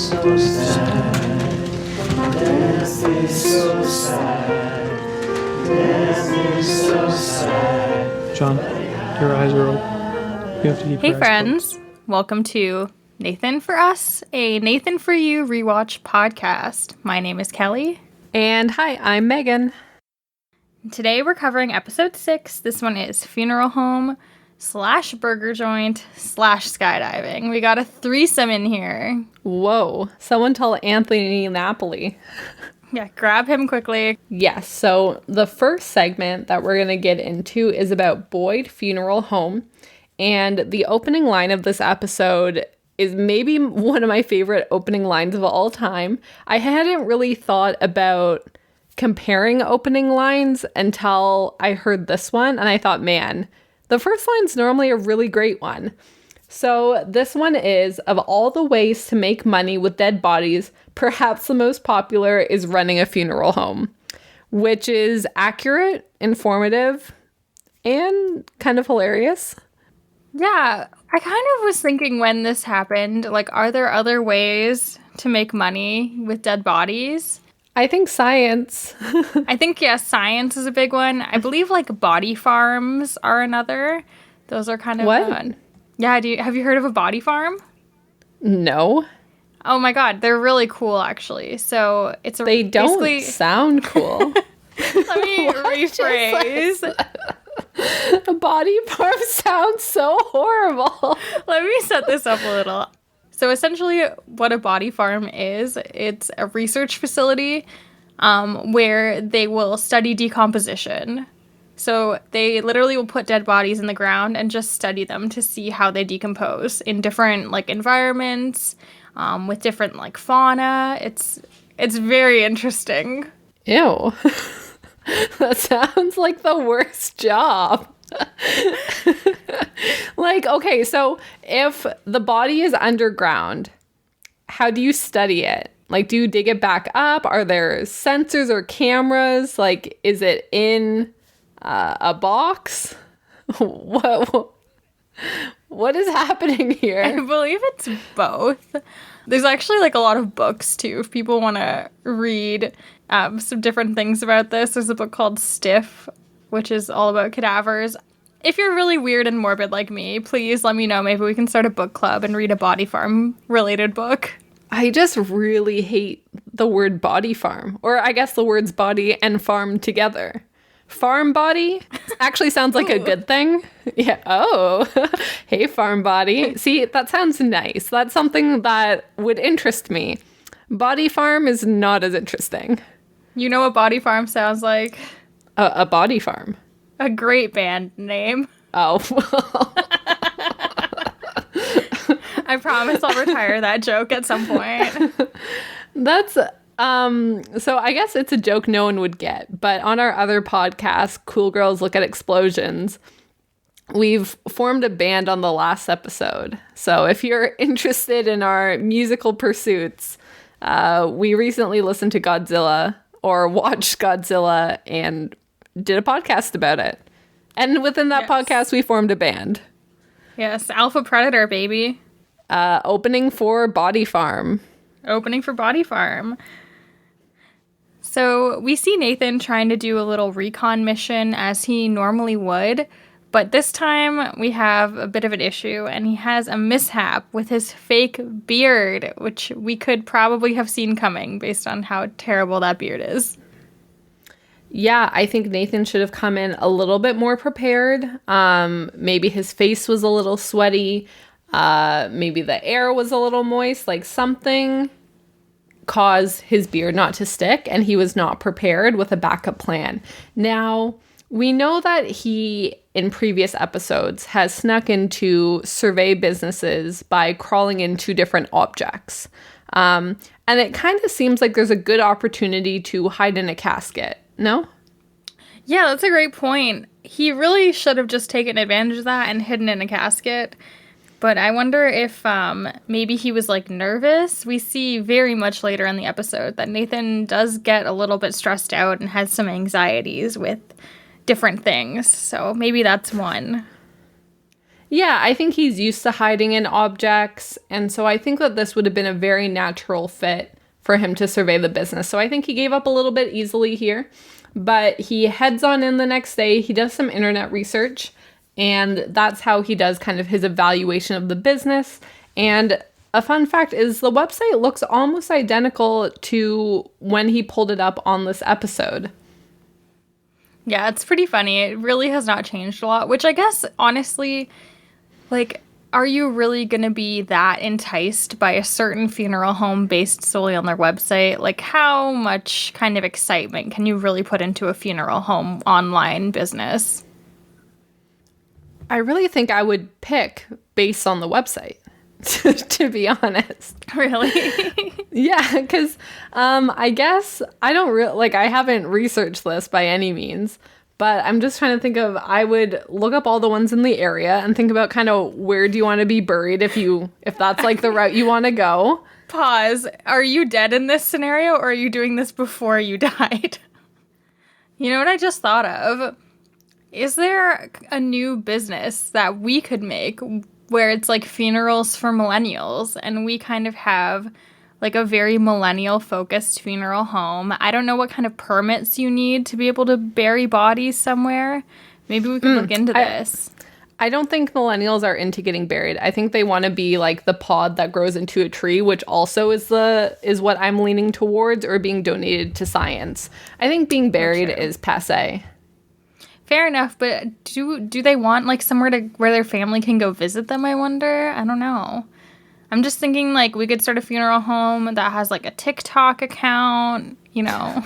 so sad. Death is so sad. Death is so sad. John, your eyes are open. You have to keep Hey your eyes friends, welcome to Nathan for Us, a Nathan for You rewatch podcast. My name is Kelly. And hi, I'm Megan. Today we're covering episode 6. This one is funeral home / burger joint / skydiving. We got a threesome in here. Whoa, someone tell Anthony Napoli. Yeah, grab him quickly. Yes, so the first segment that we're going to get into is about Boyd Funeral Home. And the opening line of this episode is maybe one of my favorite opening lines of all time. I hadn't really thought about comparing opening lines until I heard this one, and I thought, man, the first line's normally a really great one. So this one is, of all the ways to make money with dead bodies, perhaps the most popular is running a funeral home, which is accurate, informative, and kind of hilarious. Yeah, I kind of was thinking when this happened, like, are there other ways to make money with dead bodies? I think science. I think, yeah, science is a big one. I believe, like, body farms are another. Those are kind of What? Yeah, have you heard of a body farm? No. Oh my god, they're really cool, actually. So it's They don't sound cool. Let me rephrase. A body farm sounds so horrible. Let me set this up a little. So essentially what a body farm is, it's a research facility where they will study decomposition. So they literally will put dead bodies in the ground and just study them to see how they decompose in different, like, environments, with different, like, fauna. It's very interesting. Ew. That sounds like the worst job. Like, okay, so if the body is underground, how do you study it? Like, do you dig it back up? Are there sensors or cameras? Like, is it in a box? What is happening here? I believe it's both. There's actually, like, a lot of books, too, if people want to read some different things about this. There's a book called Stiff, which is all about cadavers. If you're really weird and morbid like me, please let me know. Maybe we can start a book club and read a body farm-related book. I just really hate the word body farm. Or I guess the words body and farm together. Farm body actually sounds like a good thing. Yeah. Oh, hey, farm body. See, that sounds nice. That's something that would interest me. Body farm is not as interesting. You know what body farm sounds like? A body farm. A great band name. Oh. I promise I'll retire that joke at some point. That's... So I guess it's a joke no one would get, but on our other podcast, Cool Girls Look at Explosions, we've formed a band on the last episode. So if you're interested in our musical pursuits, we recently listened to Godzilla or watched Godzilla and did a podcast about it. And within that podcast, we formed a band. Yes, Alpha Predator, baby. Opening for Body Farm. Opening for Body Farm. So we see Nathan trying to do a little recon mission as he normally would, but this time we have a bit of an issue, and he has a mishap with his fake beard, which we could probably have seen coming based on how terrible that beard is. Yeah, I think Nathan should have come in a little bit more prepared. Maybe his face was a little sweaty. Maybe the air was a little moist, like something caused his beard not to stick, and he was not prepared with a backup plan. Now, we know that he, in previous episodes, has snuck into survey businesses by crawling into different objects. And it kind of seems like there's a good opportunity to hide in a casket, no? Yeah, that's a great point. He really should have just taken advantage of that and hidden in a casket. But I wonder if maybe he was, like, nervous. We see very much later in the episode that Nathan does get a little bit stressed out and has some anxieties with different things. So maybe that's one. Yeah, I think he's used to hiding in objects, and so I think that this would have been a very natural fit for him to survey the business. So I think he gave up a little bit easily here, but he heads on in the next day. He does some internet research, and that's how he does kind of his evaluation of the business. And a fun fact is the website looks almost identical to when he pulled it up on this episode. Yeah, it's pretty funny. It really has not changed a lot, which I guess, honestly, like, are you really going to be that enticed by a certain funeral home based solely on their website? Like, how much kind of excitement can you really put into a funeral home online business? I really think I would pick based on the website, to be honest. Really? Yeah, because I guess I don't I haven't researched this by any means, but I'm just trying to think of, I would look up all the ones in the area and think about kind of where do you want to be buried if that's like the route you want to go. Pause. Are you dead in this scenario, or are you doing this before you died? You know what I just thought of? Is there a new business that we could make where it's like funerals for millennials, and we kind of have like a very millennial focused funeral home? I don't know what kind of permits you need to be able to bury bodies somewhere. Maybe we could look into this. I don't think millennials are into getting buried. I think they want to be like the pod that grows into a tree, which also is what I'm leaning towards, or being donated to science. I think being buried is passé. Fair enough, but do they want like somewhere to where their family can go visit them, I wonder? I don't know. I'm just thinking like we could start a funeral home that has like a TikTok account, you know.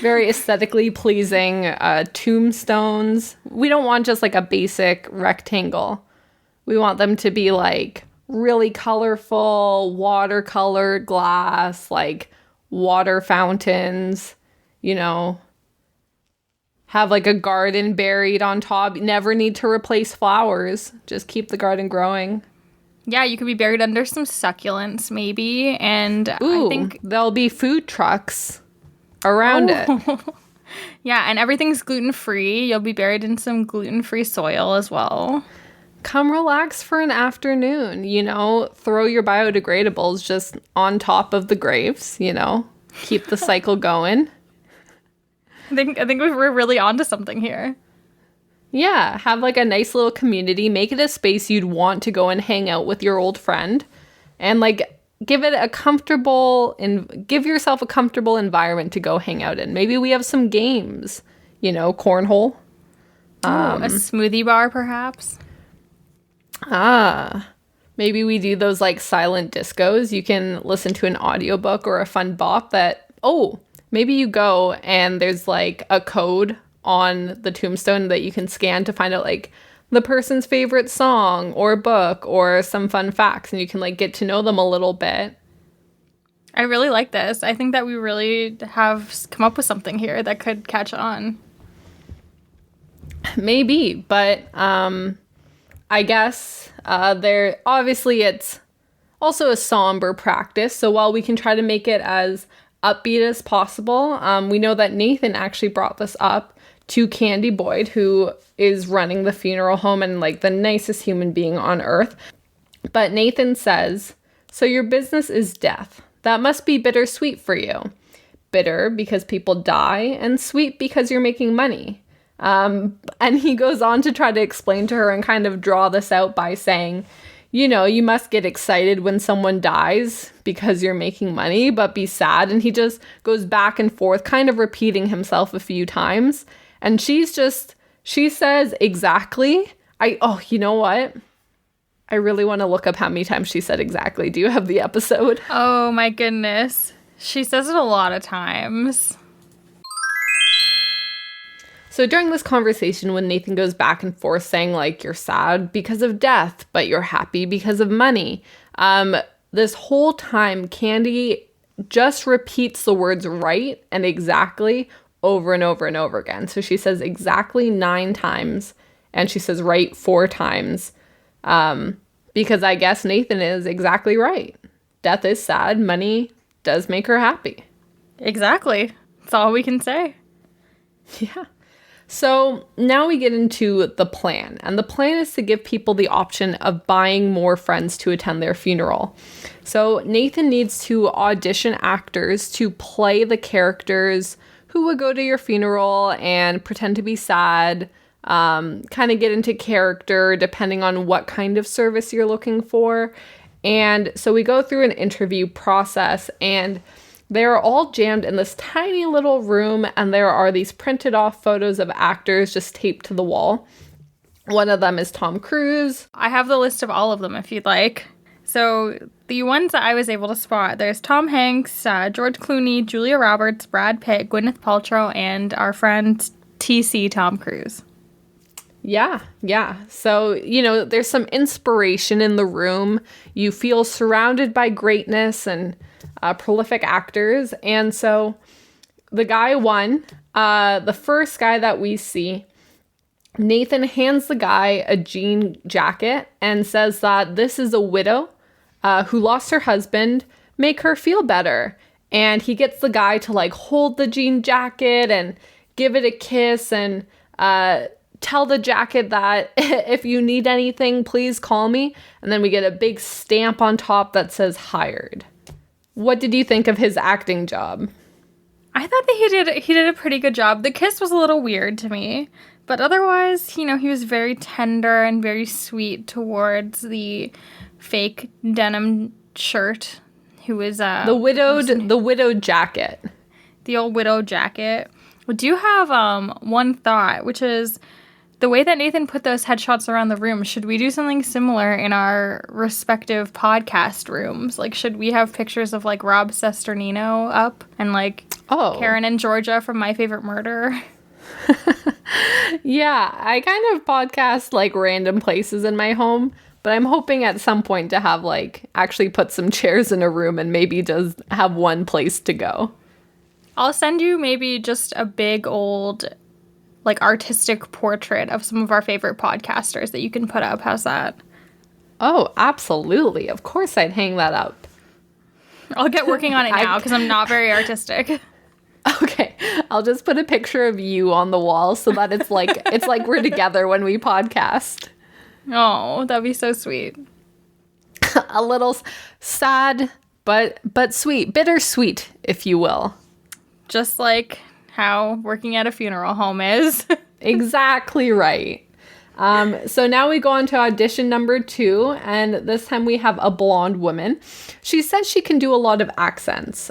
Very aesthetically pleasing tombstones. We don't want just like a basic rectangle. We want them to be like really colorful, watercolored glass, like water fountains, you know. Have like a garden buried on top. Never need to replace flowers. Just keep the garden growing. Yeah, you could be buried under some succulents, maybe. And Ooh, I think there'll be food trucks around it. Yeah, and everything's gluten-free. You'll be buried in some gluten-free soil as well. Come relax for an afternoon, you know. Throw your biodegradables just on top of the graves, you know. Keep the cycle going. I think we're really onto something here. Yeah, have like a nice little community. Make it a space you'd want to go and hang out with your old friend, and like give yourself a comfortable environment to go hang out in. Maybe we have some games, you know, cornhole. A smoothie bar, perhaps. Maybe we do those like silent discos. You can listen to an audiobook or a fun bop maybe you go and there's like a code on the tombstone that you can scan to find out like the person's favorite song or book or some fun facts, and you can like get to know them a little bit. I really like this. I think that we really have come up with something here that could catch on. Maybe, but I guess it's also a somber practice. So while we can try to make it as upbeat as possible, we know that Nathan actually brought this up to Candy Boyd, who is running the funeral home and like the nicest human being on earth. But Nathan says, "So your business is death. That must be bittersweet for you. Bitter because people die, and sweet because you're making money." And he goes on to try to explain to her and kind of draw this out by saying, you know, you must get excited when someone dies because you're making money, but be sad. And he just goes back and forth, kind of repeating himself a few times. And she says exactly. You know what? I really want to look up how many times she said exactly. Do you have the episode? Oh my goodness. She says it a lot of times. So during this conversation, when Nathan goes back and forth saying, like, you're sad because of death, but you're happy because of money, this whole time, Candy just repeats the words right and exactly over and over and over again. So she says exactly 9 times, and she says right 4 times, because I guess Nathan is exactly right. Death is sad. Money does make her happy. Exactly. That's all we can say. Yeah. So now we get into the plan. And the plan is to give people the option of buying more friends to attend their funeral. So Nathan needs to audition actors to play the characters who would go to your funeral and pretend to be sad, kind of get into character depending on what kind of service you're looking for. And so we go through an interview process, and they're all jammed in this tiny little room, and there are these printed off photos of actors just taped to the wall. One of them is Tom Cruise. I have the list of all of them if you'd like. So the ones that I was able to spot, there's Tom Hanks, George Clooney, Julia Roberts, Brad Pitt, Gwyneth Paltrow, and our friend TC Tom Cruise. Yeah. So, there's some inspiration in the room. You feel surrounded by greatness and prolific actors. And so the guy won. The first guy that we see, Nathan hands the guy a jean jacket and says that this is a widow who lost her husband. Make her feel better. And he gets the guy to hold the jean jacket and give it a kiss and tell the jacket that if you need anything, please call me. And then we get a big stamp on top that says hired. What did you think of his acting job? I thought that he did a pretty good job. The kiss was a little weird to me, but otherwise, he was very tender and very sweet towards the fake denim shirt, who was the widowed jacket. The old widow jacket. I do have one thought, which is the way that Nathan put those headshots around the room. Should we do something similar in our respective podcast rooms? Should we have pictures of Rob Sesternino up and Karen and Georgia from My Favorite Murder? Yeah, I kind of podcast random places in my home, but I'm hoping at some point to have actually put some chairs in a room and maybe just have one place to go. I'll send you maybe just a big old artistic portrait of some of our favorite podcasters that you can put up. How's that? Oh, absolutely. Of course I'd hang that up. I'll get working on it now because I'm not very artistic. Okay. I'll just put a picture of you on the wall so that it's like we're together when we podcast. Oh, that'd be so sweet. A little sad, but sweet, bittersweet, if you will. Just like how working at a funeral home is. Exactly right. So now we go on to audition number 2, and this time we have a blonde woman. She says she can do a lot of accents.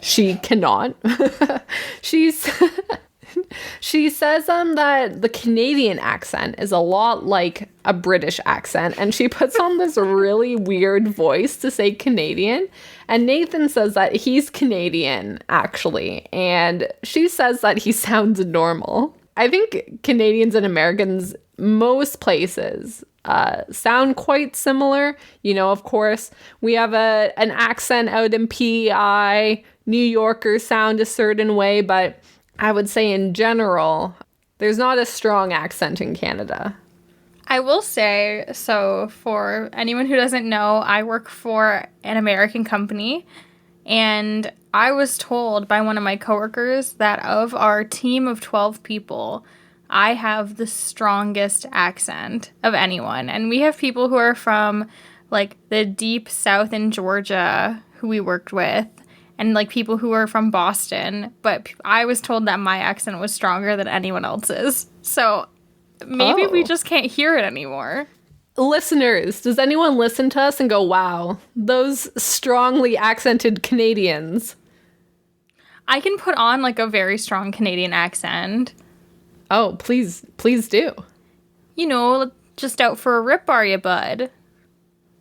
She cannot. She says that the Canadian accent is a lot like a British accent, and she puts on this really weird voice to say Canadian. And Nathan says that he's Canadian, actually, and she says that he sounds normal. I think Canadians and Americans, most places, sound quite similar. Of course, we have an accent out in PEI. New Yorkers sound a certain way, but I would say in general, there's not a strong accent in Canada. I will say, so for anyone who doesn't know, I work for an American company, and I was told by one of my coworkers that of our team of 12 people, I have the strongest accent of anyone. And we have people who are from the deep south in Georgia who we worked with, and people who are from Boston, but I was told that my accent was stronger than anyone else's. So maybe we just can't hear it anymore. Listeners, does anyone listen to us and go, wow, those strongly accented Canadians? I can put on a very strong Canadian accent. Oh, please do. Just out for a rip, are you, bud?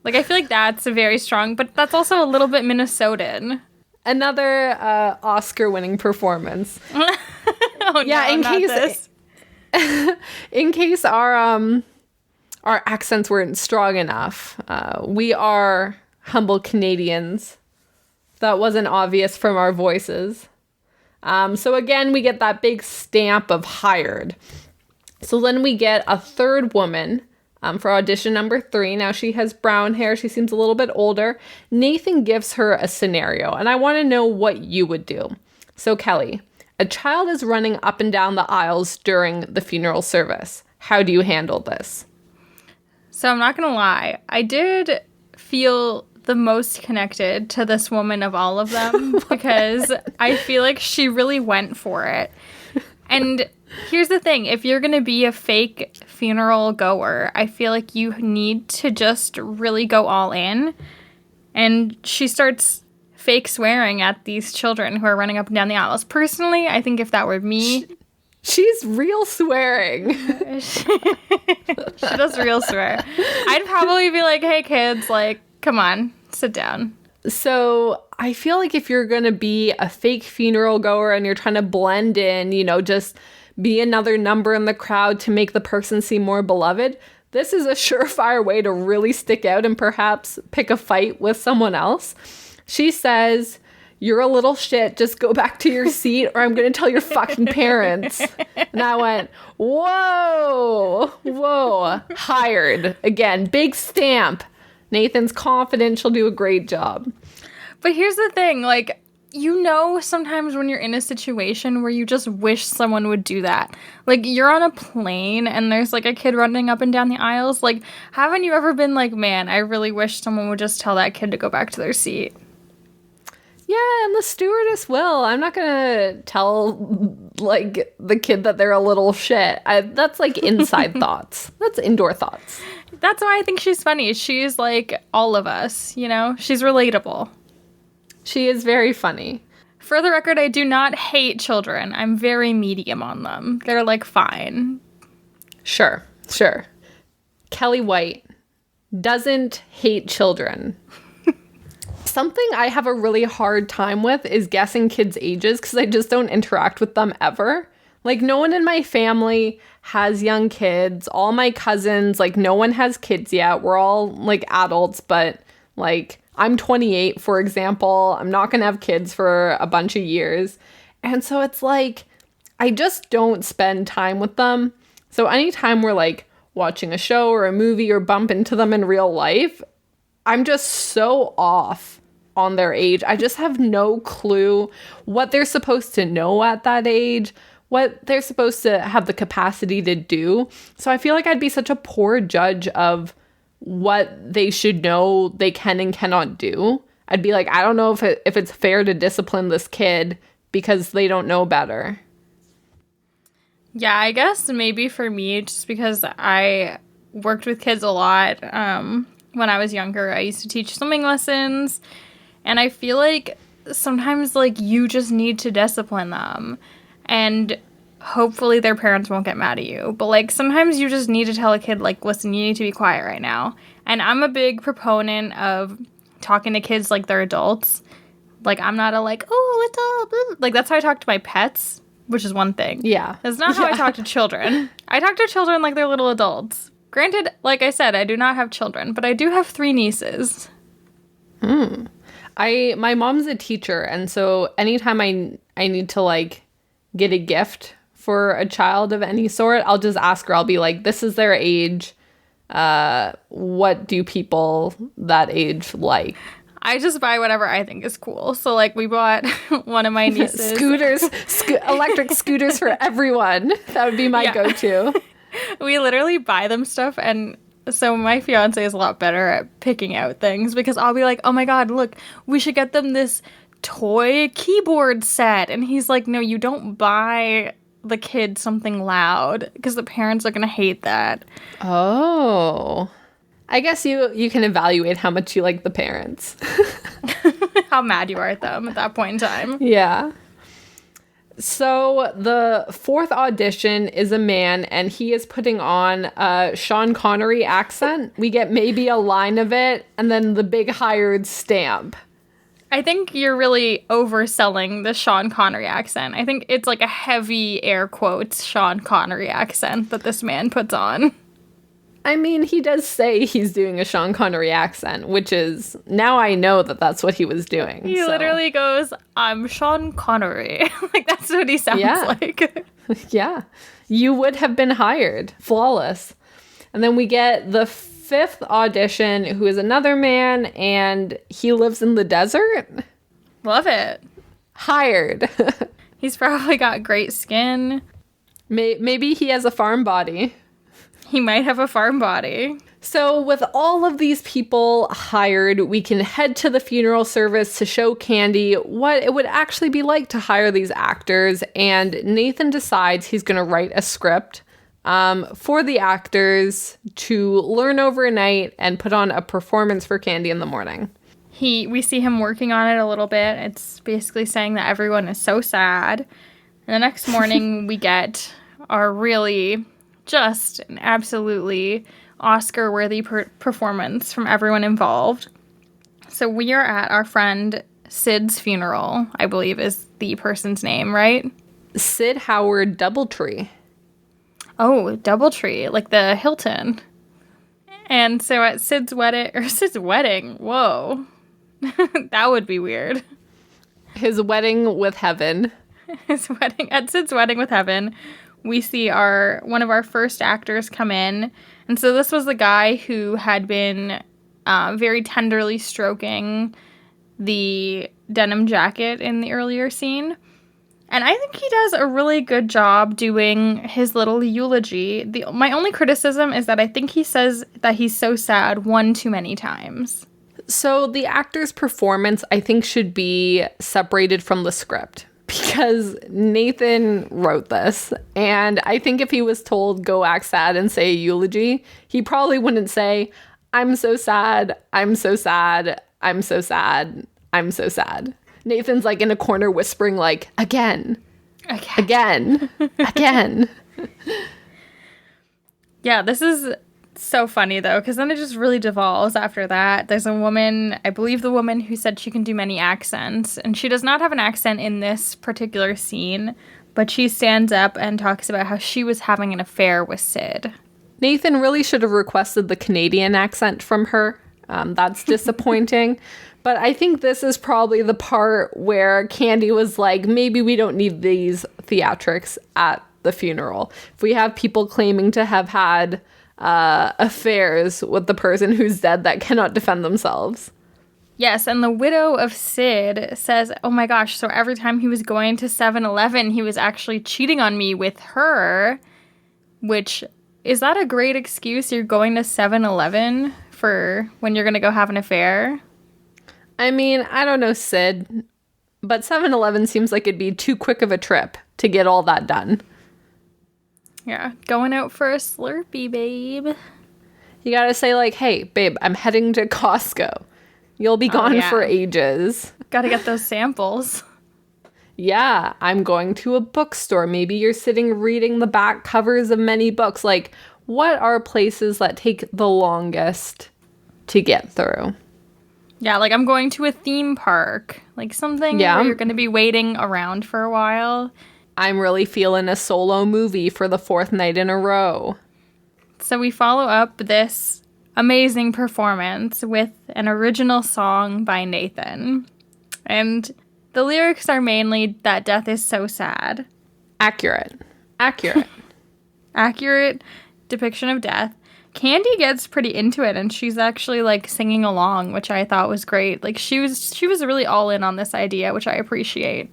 I feel like that's a very strong, but that's also a little bit Minnesotan. Another Oscar-winning performance. Oh, yeah, no, in case our accents weren't strong enough, we are humble Canadians. That wasn't obvious from our voices. So again, we get that big stamp of hired. So then we get a third woman for audition number 3. Now she has brown hair. She seems a little bit older. Nathan gives her a scenario, and I want to know what you would do. So Kelly, A child is running up and down the aisles during the funeral service. How do you handle this? So I'm not going to lie. I did feel the most connected to this woman of all of them because I feel like she really went for it. And here's the thing. If you're going to be a fake funeral goer, I feel like you need to just really go all in. And she starts fake swearing at these children who are running up and down the aisles. Personally, I think if that were me... She's real swearing. She does real swear. I'd probably be like, hey, kids, like, come on, sit down. So I feel like if you're going to be a fake funeral goer and you're trying to blend in, just be another number in the crowd to make the person seem more beloved, this is a surefire way to really stick out and perhaps pick a fight with someone else. She says, "You're a little shit. Just go back to your seat or I'm going to tell your fucking parents." And I went, whoa, hired. Again, big stamp. Nathan's confident she'll do a great job. But here's the thing, like, sometimes when you're in a situation where you just wish someone would do that. Like, you're on a plane and there's, like, a kid running up and down the aisles. Like, haven't you ever been like, man, I really wish someone would just tell that kid to go back to their seat? Yeah, and the stewardess will. I'm not going to tell, like, the kid that they're a little shit. That's, like, inside thoughts. That's indoor thoughts. That's why I think she's funny. She's like all of us, She's relatable. She is very funny. For the record, I do not hate children. I'm very medium on them. They're like fine. Sure. Kelly White doesn't hate children. Something I have a really hard time with is guessing kids' ages because I just don't interact with them ever. Like, no one in my family has young kids. All my cousins, like, no one has kids yet. We're all, like, adults, but, like, I'm 28, for example. I'm not going to have kids for a bunch of years. And so it's like, I just don't spend time with them. So anytime we're, like, watching a show or a movie or bump into them in real life, I'm just so off on their age. I just have no clue what they're supposed to know at that age, what they're supposed to have the capacity to do. So I feel like I'd be such a poor judge of what they should know they can and cannot do. I'd be like, I don't know if it's fair to discipline this kid because they don't know better. Yeah, I guess maybe for me, just because I worked with kids a lot when I was younger. I used to teach swimming lessons, and I feel like sometimes, like, you just need to discipline them. And hopefully their parents won't get mad at you. But, like, sometimes you just need to tell a kid, like, listen, you need to be quiet right now. And I'm a big proponent of talking to kids like they're adults. Like, I'm not a, like, oh, what's up? Like, that's how I talk to my pets, which is one thing. Yeah. That's not how I talk to children. I talk to children like they're little adults. Granted, like I said, I do not have children, but I do have 3 nieces. My mom's a teacher, and so anytime I need to, like, get a gift for a child of any sort, I'll just ask her. I'll be like, this is their age. What do people that age like? I just buy whatever I think is cool. So, like, we bought one of my nieces. Electric scooters for everyone. That would be my go-to. We literally buy them stuff, and so my fiance is a lot better at picking out things because I'll be like, oh my god, look, we should get them this toy keyboard set. And he's like, no, you don't buy the kid something loud because the parents are going to hate that. Oh. I guess you can evaluate how much you like the parents. How mad you are at them at that point in time. Yeah. So the 4th audition is a man, and he is putting on a Sean Connery accent. We get maybe a line of it, and then the big hired stamp. I think you're really overselling the Sean Connery accent. I think it's like a heavy air quotes Sean Connery accent that this man puts on. I mean, he does say he's doing a Sean Connery accent, which is, now I know that that's what he was doing. He literally goes, I'm Sean Connery. Like, that's what he sounds like. Yeah. You would have been hired. Flawless. And then we get the 5th audition, who is another man, and he lives in the desert. Love it. Hired. He's probably got great skin. Maybe he has a farm body. He might have a farm body. So with all of these people hired, we can head to the funeral service to show Candy what it would actually be like to hire these actors. And Nathan decides he's going to write a script for the actors to learn overnight and put on a performance for Candy in the morning. We see him working on it a little bit. It's basically saying that everyone is so sad. And the next morning we get our really just an absolutely Oscar-worthy performance from everyone involved. So we are at our friend Sid's funeral, I believe is the person's name, right? Sid Howard Doubletree. Oh, Doubletree, like the Hilton. And so at Sid's wedding, whoa. That would be weird. His wedding with heaven. At Sid's wedding with heaven, we see one of our first actors come in. And so this was the guy who had been very tenderly stroking the denim jacket in the earlier scene. And I think he does a really good job doing his little eulogy. My only criticism is that I think he says that he's so sad one too many times. So the actor's performance, I think, should be separated from the script because Nathan wrote this. And I think if he was told, go act sad and say a eulogy, he probably wouldn't say, I'm so sad, I'm so sad, I'm so sad, I'm so sad. Nathan's like in a corner whispering like, again. Yeah, this is so funny though, because then it just really devolves after that. There's a woman, I believe the woman who said she can do many accents, and she does not have an accent in this particular scene, but she stands up and talks about how she was having an affair with Sid. Nathan really should have requested the Canadian accent from her. That's disappointing. But I think this is probably the part where Candy was like, maybe we don't need these theatrics at the funeral. If we have people claiming to have had affairs with the person who's dead that cannot defend themselves. Yes, and the widow of Sid says, oh my gosh, so every time he was going to 7-Eleven, he was actually cheating on me with her, which, is that a great excuse? You're going to 7-Eleven for when you're going to go have an affair? I mean, I don't know, Sid, but 7-Eleven seems like it'd be too quick of a trip to get all that done. Yeah, going out for a Slurpee, babe. You gotta say like, hey, babe, I'm heading to Costco. You'll be gone for ages. Gotta get those samples. Yeah, I'm going to a bookstore. Maybe you're sitting reading the back covers of many books. Like, what are places that take the longest to get through? Yeah, like I'm going to a theme park. Like something where you're going to be waiting around for a while. I'm really feeling a solo movie for the 4th night in a row. So we follow up this amazing performance with an original song by Nathan. And the lyrics are mainly that death is so sad. Accurate. Accurate depiction of death. Candy gets pretty into it, and she's actually like singing along, which I thought was great. Like she was really all in on this idea, which I appreciate.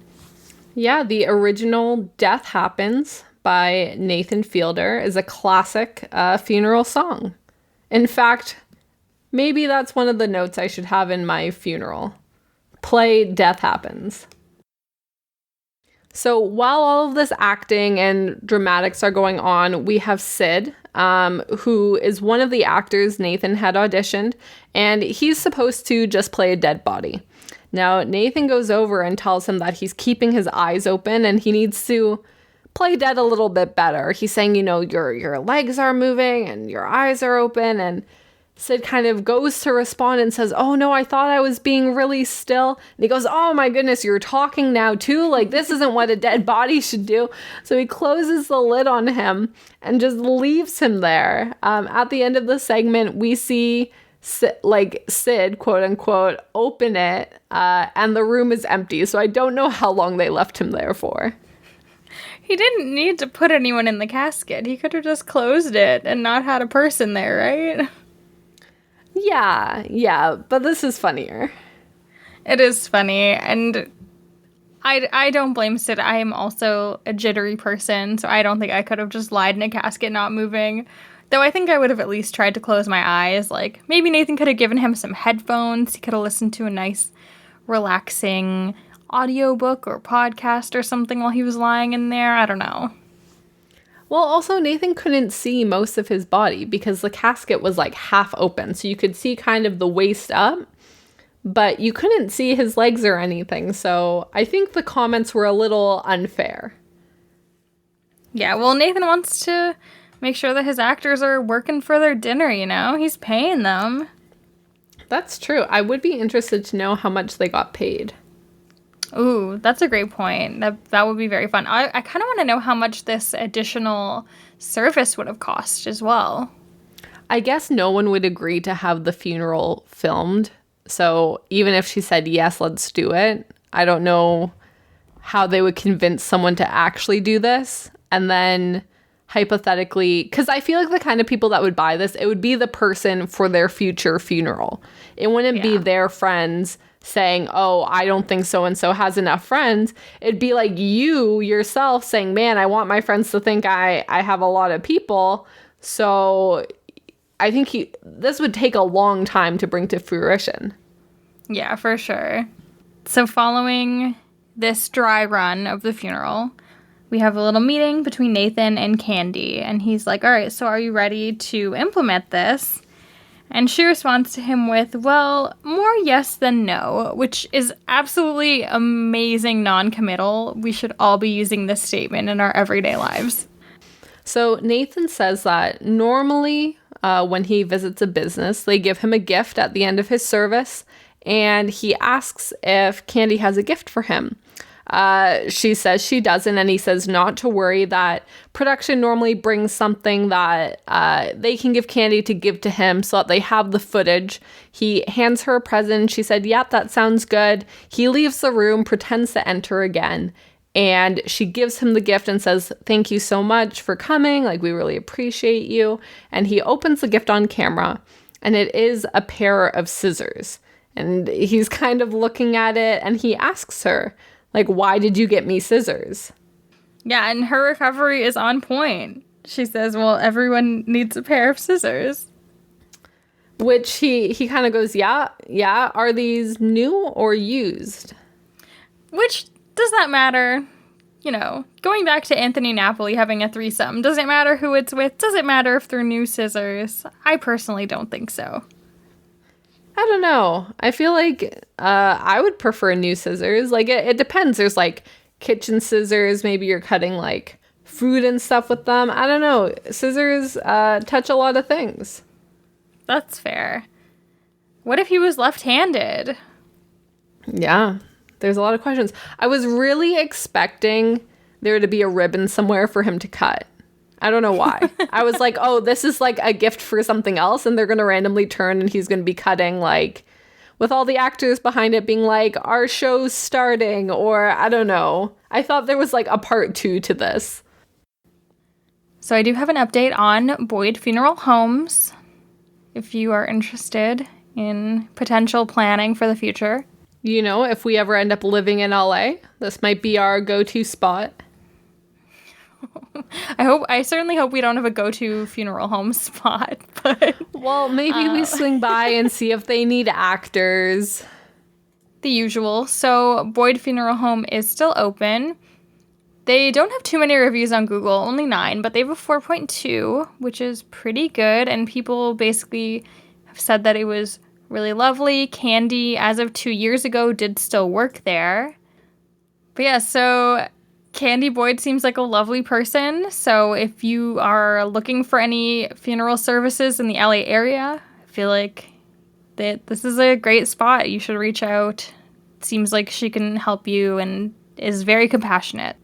Yeah, the original Death Happens by Nathan Fielder is a classic funeral song. In fact, maybe that's one of the notes I should have in my funeral. Play Death Happens. So while all of this acting and dramatics are going on, we have Sid, who is one of the actors Nathan had auditioned, and he's supposed to just play a dead body. Now, Nathan goes over and tells him that he's keeping his eyes open and he needs to play dead a little bit better. He's saying, you know, your legs are moving and your eyes are open, and Sid kind of goes to respond and says, oh no, I thought I was being really still. And he goes, oh my goodness, you're talking now too? Like, this isn't what a dead body should do. So he closes the lid on him and just leaves him there. At the end of the segment, we see Sid, quote unquote, open it, and the room is empty. So I don't know how long they left him there for. He didn't need to put anyone in the casket. He could have just closed it and not had a person there, right? Yeah, but this is funnier. It is funny, and I don't blame Sid. I am also a jittery person, so I don't think I could have just lied in a casket not moving. Though I think I would have at least tried to close my eyes. Like, maybe Nathan could have given him some headphones. He could have listened to a nice, relaxing audiobook or podcast or something while he was lying in there. I don't know. Well, also, Nathan couldn't see most of his body because the casket was like half open. So you could see kind of the waist up, but you couldn't see his legs or anything. So I think the comments were a little unfair. Yeah, well, Nathan wants to make sure that his actors are working for their dinner, you know? He's paying them. That's true. I would be interested to know how much they got paid. Ooh, that's a great point. That would be very fun. I kind of want to know how much this additional service would have cost as well. I guess no one would agree to have the funeral filmed. So even if she said, yes, let's do it, I don't know how they would convince someone to actually do this. And then hypothetically, because I feel like the kind of people that would buy this, it would be the person for their future funeral. It wouldn't be their friends saying, oh, I don't think so-and-so has enough friends. It'd be like you yourself saying, man, I want my friends to think I have a lot of people. So I think this would take a long time to bring to fruition. Yeah, for sure. So following this dry run of the funeral, we have a little meeting between Nathan and Candy. And he's like, all right, so are you ready to implement this? And she responds to him with, well, more yes than no, which is absolutely amazing non-committal. We should all be using this statement in our everyday lives. So Nathan says that normally when he visits a business, they give him a gift at the end of his service, and he asks if Candy has a gift for him. She says she doesn't, and he says not to worry, that production normally brings something that they can give Candy to give to him so that they have the footage. He hands her a present. She said, yep, that sounds good. He leaves the room, pretends to enter again, and she gives him the gift and says, thank you so much for coming. Like, we really appreciate you. And he opens the gift on camera, and it is a pair of scissors. And he's kind of looking at it, and he asks her, like, why did you get me scissors? Yeah, and her recovery is on point. She says, well, everyone needs a pair of scissors. Which he kind of goes, yeah, are these new or used? Which, does that matter? You know, going back to Anthony Napoli having a threesome, does it matter who it's with? Does it matter if they're new scissors? I personally don't think so. I don't know. I feel like I would prefer new scissors. Like, it depends. There's, like, kitchen scissors. Maybe you're cutting, like, fruit and stuff with them. I don't know. Scissors touch a lot of things. That's fair. What if he was left-handed? Yeah, there's a lot of questions. I was really expecting there to be a ribbon somewhere for him to cut. I don't know why. I was like, oh, this is like a gift for something else, and they're going to randomly turn and he's going to be cutting, like, with all the actors behind it being like, our show's starting, or I don't know. I thought there was like a part 2 to this. So I do have an update on Boyd Funeral Homes, if you are interested in potential planning for the future. You know, if we ever end up living in LA, this might be our go-to spot. I certainly hope we don't have a go-to funeral home spot, but well, maybe we swing by and see if they need actors. The usual. So Boyd Funeral Home is still open. They don't have too many reviews on Google, only 9, but they have a 4.2, which is pretty good, and people basically have said that it was really lovely. Candy, as of 2 years ago, did still work there. But yeah, so Candy Boyd seems like a lovely person, so if you are looking for any funeral services in the LA area, I feel like this is a great spot. You should reach out. It seems like she can help you and is very compassionate.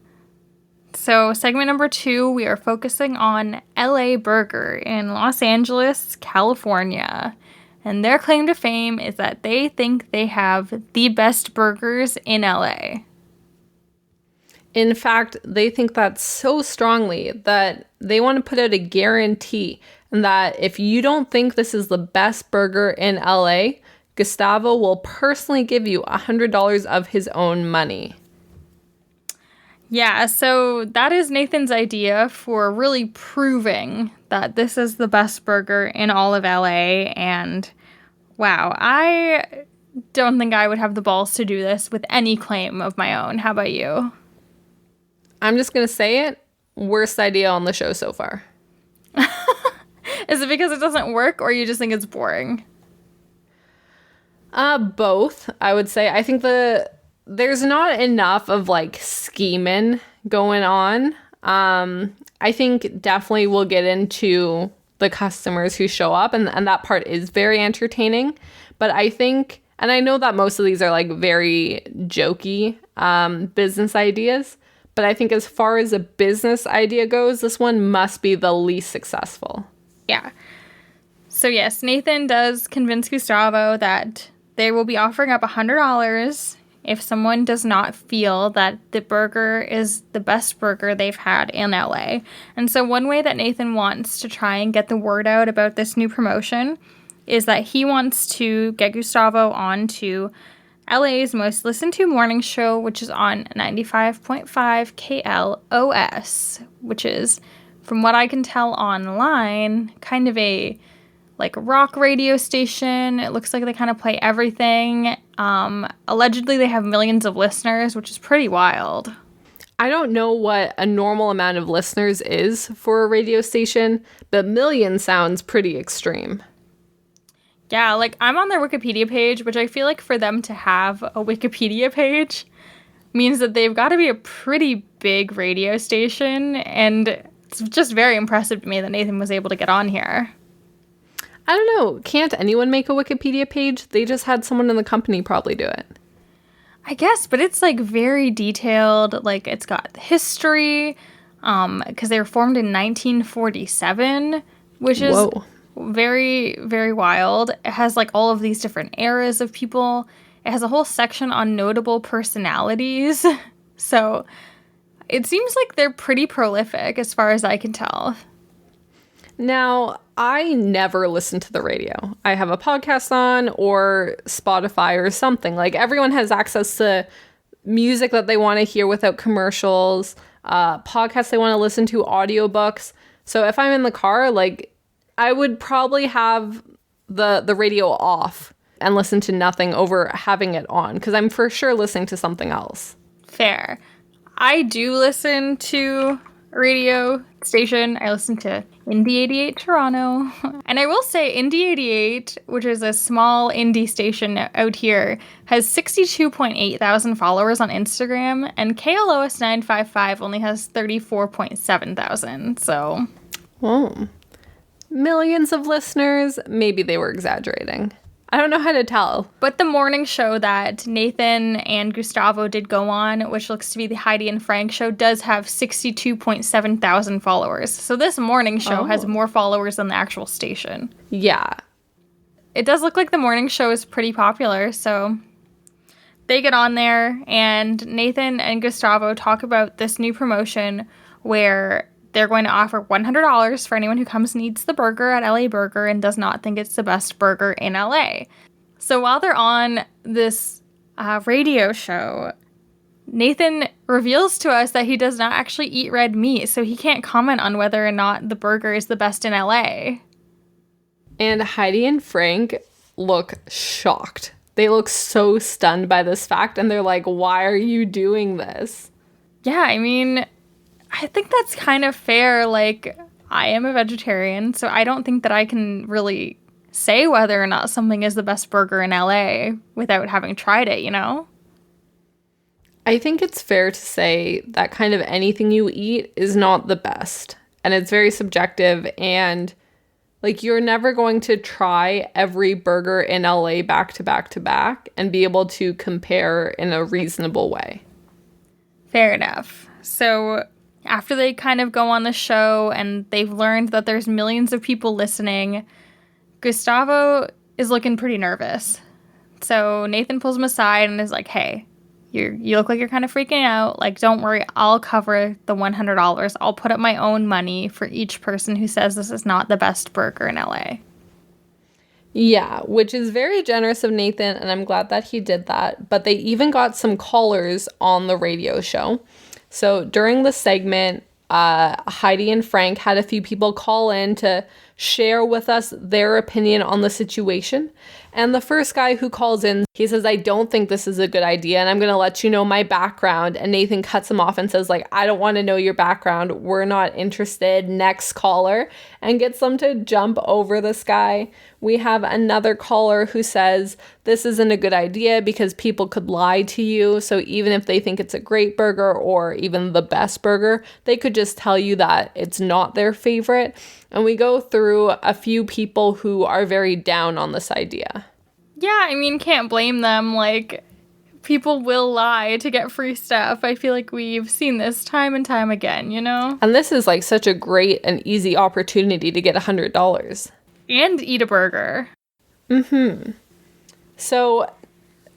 So segment number 2, we are focusing on LA Burger in Los Angeles, California. And their claim to fame is that they think they have the best burgers in LA. In fact, they think that so strongly that they want to put out a guarantee, and that if you don't think this is the best burger in LA, Gustavo will personally give you $100 of his own money. Yeah, so that is Nathan's idea for really proving that this is the best burger in all of LA. And wow, I don't think I would have the balls to do this with any claim of my own. How about you? I'm just going to say it. Worst idea on the show so far. Is it because it doesn't work or you just think it's boring? Both, I would say. I think there's not enough of like scheming going on. I think definitely we'll get into the customers who show up, and that part is very entertaining. But I think, and I know that most of these are like very jokey business ideas, but I think as far as a business idea goes, this one must be the least successful. Yeah. So yes, Nathan does convince Gustavo that they will be offering up $100 if someone does not feel that the burger is the best burger they've had in LA. And so one way that Nathan wants to try and get the word out about this new promotion is that he wants to get Gustavo on to LA's most listened to morning show, which is on 95.5 KLOS, which is, from what I can tell online, kind of a like rock radio station. It looks like they kind of play everything. Allegedly, they have millions of listeners, which is pretty wild. I don't know what a normal amount of listeners is for a radio station, but million sounds pretty extreme. Yeah, like I'm on their Wikipedia page, which I feel like for them to have a Wikipedia page means that they've got to be a pretty big radio station. And it's just very impressive to me that Nathan was able to get on here. I don't know. Can't anyone make a Wikipedia page? They just had someone in the company probably do it. I guess, but it's like very detailed. Like it's got history, because they were formed in 1947, which is Whoa. very, very wild. It has like all of these different eras of people. It has a whole section on notable personalities. So it seems like they're pretty prolific as far as I can tell. Now, I never listen to the radio. I have a podcast on or Spotify or something. Like everyone has access to music that they want to hear without commercials, podcasts they want to listen to, audiobooks. So if I'm in the car, like I would probably have the radio off and listen to nothing over having it on because I'm for sure listening to something else. Fair. I do listen to a radio station. I listen to Indie 88 Toronto. And I will say Indie 88, which is a small indie station out here, has 62.8 thousand followers on Instagram, and KLOS 955 only has 34.7 thousand. So, Whoa. Millions of listeners. Maybe they were exaggerating. I don't know how to tell. but the morning show that Nathan and Gustavo did go on, which looks to be the Heidi and Frank show, does have 62.7 thousand followers. So this morning show has more followers than the actual station. Yeah. It does look like the morning show is pretty popular, so they get on there, and Nathan and Gustavo talk about this new promotion where they're going to offer $100 for anyone who comes and eats the burger at LA Burger and does not think it's the best burger in LA. So while they're on this radio show, Nathan reveals to us that he does not actually eat red meat, so he can't comment on whether or not the burger is the best in LA. And Heidi and Frank look shocked. They look so stunned by this fact, and they're like, why are you doing this? Yeah, I mean, I think that's kind of fair. Like, I am a vegetarian, so I don't think that I can really say whether or not something is the best burger in LA without having tried it, you know? I think it's fair to say that kind of anything you eat is not the best. And it's very subjective, and like you're never going to try every burger in LA back to back to back and be able to compare in a reasonable way. Fair enough. So after they kind of go on the show and they've learned that there's millions of people listening, Gustavo is looking pretty nervous. So Nathan pulls him aside and is like, hey, you look like you're kind of freaking out. Like, don't worry, I'll cover the $100. I'll put up my own money for each person who says this is not the best burger in LA. Yeah, which is very generous of Nathan, and I'm glad that he did that. But they even got some callers on the radio show. So during the segment, Heidi and Frank had a few people call in to share with us their opinion on the situation. And the first guy who calls in, he says, I don't think this is a good idea, and I'm going to let you know my background. And Nathan cuts him off and says, like, I don't want to know your background. We're not interested. Next caller. And gets them to jump over this guy. We have another caller who says, this isn't a good idea because people could lie to you. So even if they think it's a great burger or even the best burger, they could just tell you that it's not their favorite. And we go through a few people who are very down on this idea. Yeah, I mean, can't blame them. Like, people will lie to get free stuff. I feel like we've seen this time and time again, you know? And this is like such a great and easy opportunity to get $100. And eat a burger. So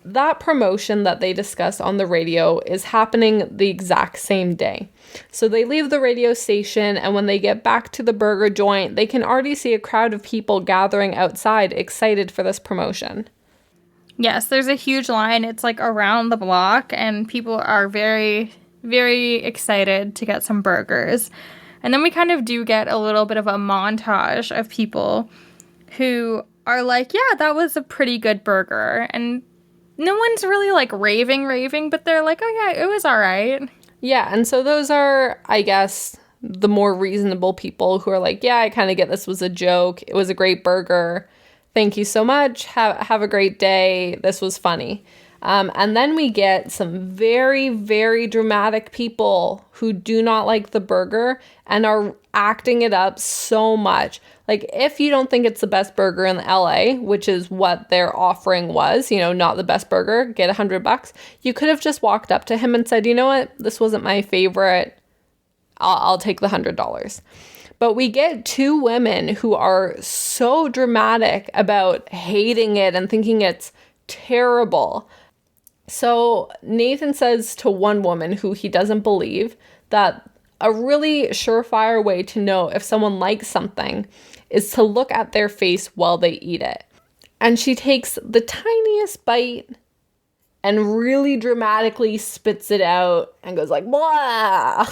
that promotion that they discuss on the radio is happening the exact same day. So they leave the radio station, and when they get back to the burger joint, they can already see a crowd of people gathering outside excited for this promotion. Yes, there's a huge line. It's like around the block, and people are very, very excited to get some burgers. And then we kind of do get a little bit of a montage of people who are like, yeah, that was a pretty good burger. And no one's really like raving, but they're like, oh yeah, it was all right. Yeah, and so those are, I guess, the more reasonable people who are like, yeah, I kind of get this was a joke. It was a great burger. Thank you so much. Have a great day. This was funny. And then we get some very, very dramatic people who do not like the burger and are acting it up so much. Like, if you don't think it's the best burger in LA, which is what their offering was, you know, not the best burger, get $100, you could have just walked up to him and said, you know what, this wasn't my favorite. I'll take the $100. But we get two women who are so dramatic about hating it and thinking it's terrible. So Nathan says to one woman who he doesn't believe that a really surefire way to know if someone likes something is to look at their face while they eat it. And she takes the tiniest bite and really dramatically spits it out and goes like, blah,